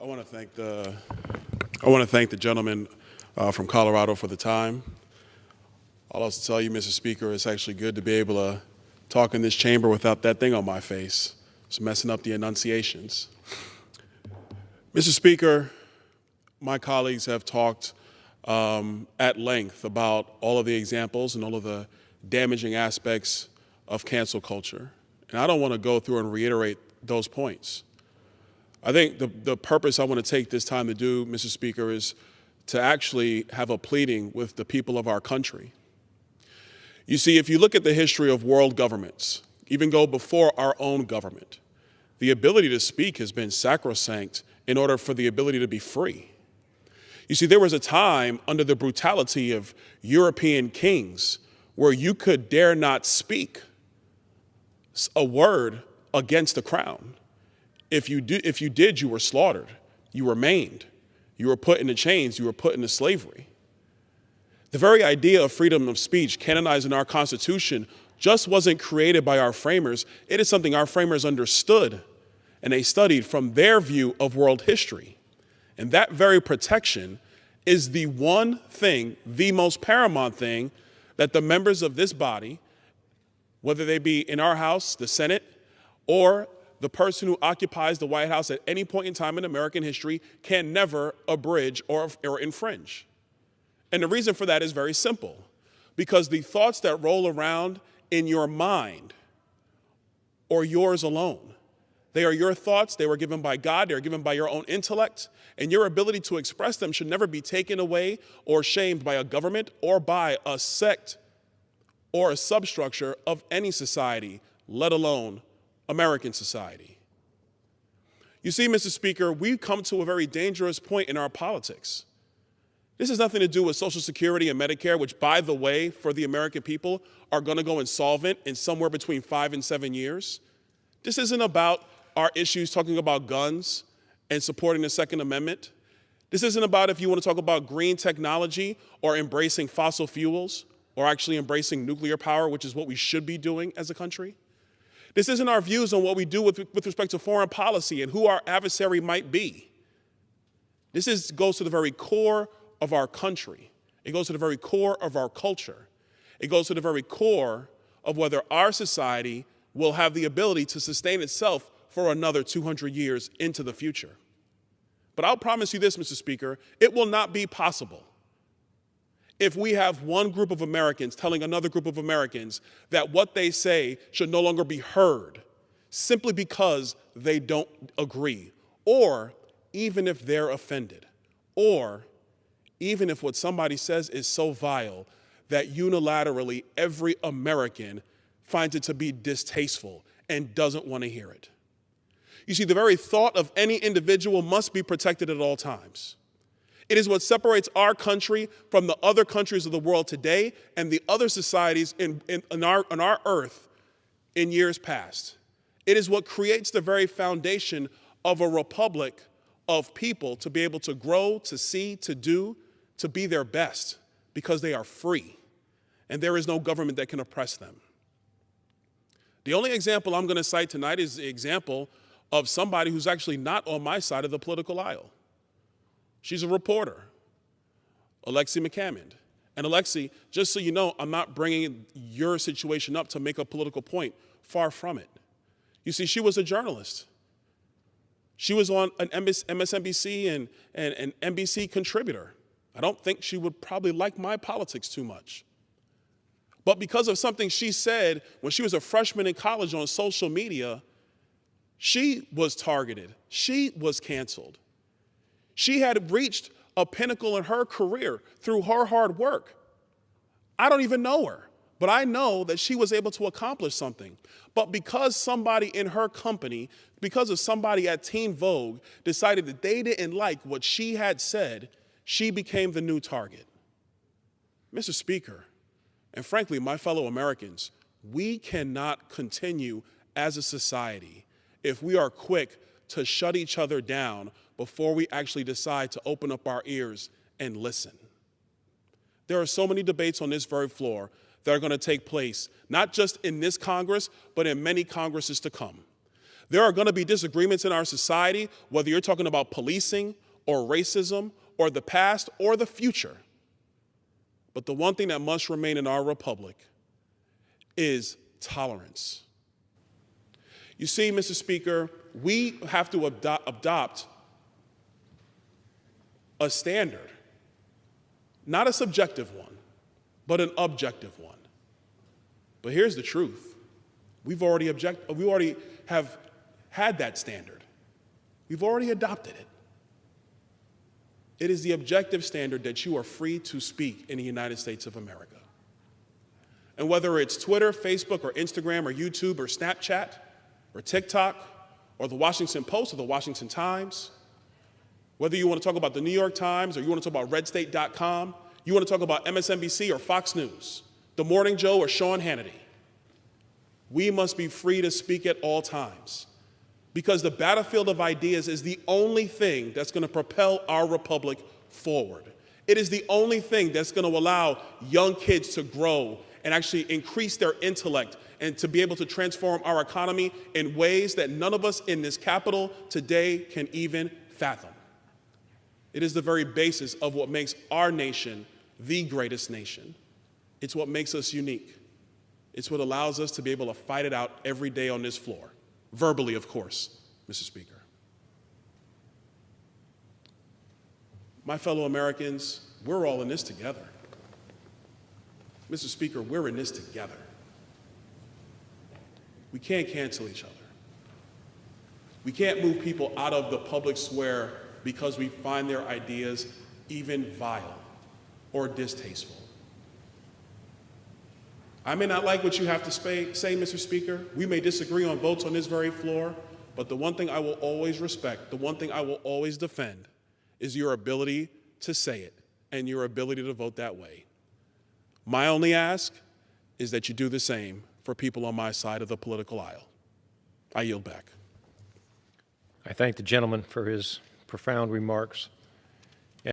want to thank the gentleman from Colorado for the time. I'll also tell you, Mr. Speaker, it's actually good to be able to talk in this chamber without that thing on my face. It's messing up the enunciations. Mr. Speaker, my colleagues have talked at length about all of the examples and all of the damaging aspects of cancel culture. And I don't want to go through and reiterate those points. I think the purpose I want to take this time to do, Mr. Speaker, is to actually have a pleading with the people of our country. You see, if you look at the history of world governments, even go before our own government, the ability to speak has been sacrosanct in order for the ability to be free. You see, there was a time under the brutality of European kings where you could dare not speak a word against the crown. If you did, you were slaughtered, you were maimed, you were put into chains, you were put into slavery. The very idea of freedom of speech canonized in our Constitution just wasn't created by our framers. It is something our framers understood and they studied from their view of world history. And that very protection is the one thing, the most paramount thing, that the members of this body, whether they be in our House, the Senate, or the person who occupies the White House at any point in time in American history, can never abridge or infringe. And the reason for that is very simple, because the thoughts that roll around in your mind are yours alone. They are your thoughts. They were given by God. They are given by your own intellect. And your ability to express them should never be taken away or shamed by a government or by a sect or a substructure of any society, let alone American society. You see, Mr. Speaker, we've come to a very dangerous point in our politics. This has nothing to do with Social Security and Medicare, which, by the way, for the American people, are going to go insolvent in somewhere between 5 and 7 years. This isn't about our issues talking about guns and supporting the Second Amendment. This isn't about if you want to talk about green technology or embracing fossil fuels or actually embracing nuclear power, which is what we should be doing as a country. This isn't our views on what we do with respect to foreign policy and who our adversary might be. This goes to the very core of our country. It goes to the very core of our culture. It goes to the very core of whether our society will have the ability to sustain itself for another 200 years into the future. But I'll promise you this, Mr. Speaker, it will not be possible if we have one group of Americans telling another group of Americans that what they say should no longer be heard simply because they don't agree, or even if they're offended, or even if what somebody says is so vile that unilaterally every American finds it to be distasteful and doesn't want to hear it. You see, the very thought of any individual must be protected at all times. It is what separates our country from the other countries of the world today and the other societies on our earth in years past. It is what creates the very foundation of a republic of people to be able to grow, to see, to do, to be their best, because they are free and there is no government that can oppress them. The only example I'm going to cite tonight is the example of somebody who's actually not on my side of the political aisle. She's a reporter, Alexi McCammond. And Alexi, just so you know, I'm not bringing your situation up to make a political point. Far from it. You see, she was a journalist. She was on an MSNBC and an NBC contributor. I don't think she would probably like my politics too much. But because of something she said when she was a freshman in college on social media, she was targeted. She was canceled. She had reached a pinnacle in her career through her hard work. I don't even know her, but I know that she was able to accomplish something. But because somebody in her company, because of somebody at Teen Vogue decided that they didn't like what she had said, she became the new target. Mr. Speaker, and frankly, my fellow Americans, we cannot continue as a society if we are quick to shut each other down before we actually decide to open up our ears and listen. There are so many debates on this very floor that are going to take place, not just in this Congress, but in many Congresses to come. There are going to be disagreements in our society, whether you're talking about policing or racism or the past or the future. But the one thing that must remain in our republic is tolerance. You see, Mr. Speaker, we have to adopt a standard, not a subjective one, but an objective one. But here's the truth. We already have had that standard. We've already adopted it. It is the objective standard that you are free to speak in the United States of America. And whether it's Twitter, Facebook, or Instagram, or YouTube, or Snapchat, or TikTok, or the Washington Post, or the Washington Times, whether you want to talk about the New York Times, or you want to talk about redstate.com, you want to talk about MSNBC or Fox News, The Morning Joe or Sean Hannity, we must be free to speak at all times, because the battlefield of ideas is the only thing that's going to propel our republic forward. It is the only thing that's going to allow young kids to grow and actually increase their intellect and to be able to transform our economy in ways that none of us in this Capitol today can even fathom. It is the very basis of what makes our nation the greatest nation. It's what makes us unique. It's what allows us to be able to fight it out every day on this floor. Verbally, of course, Mr. Speaker. My fellow Americans, we're all in this together. Mr. Speaker, we're in this together. We can't cancel each other. We can't move people out of the public square because we find their ideas even vile or distasteful. I may not like what you have to say, Mr. Speaker. We may disagree on votes on this very floor, but the one thing I will always respect, the one thing I will always defend, is your ability to say it and your ability to vote that way. My only ask is that you do the same for people on my side of the political aisle. I yield back. I thank the gentleman for his profound remarks.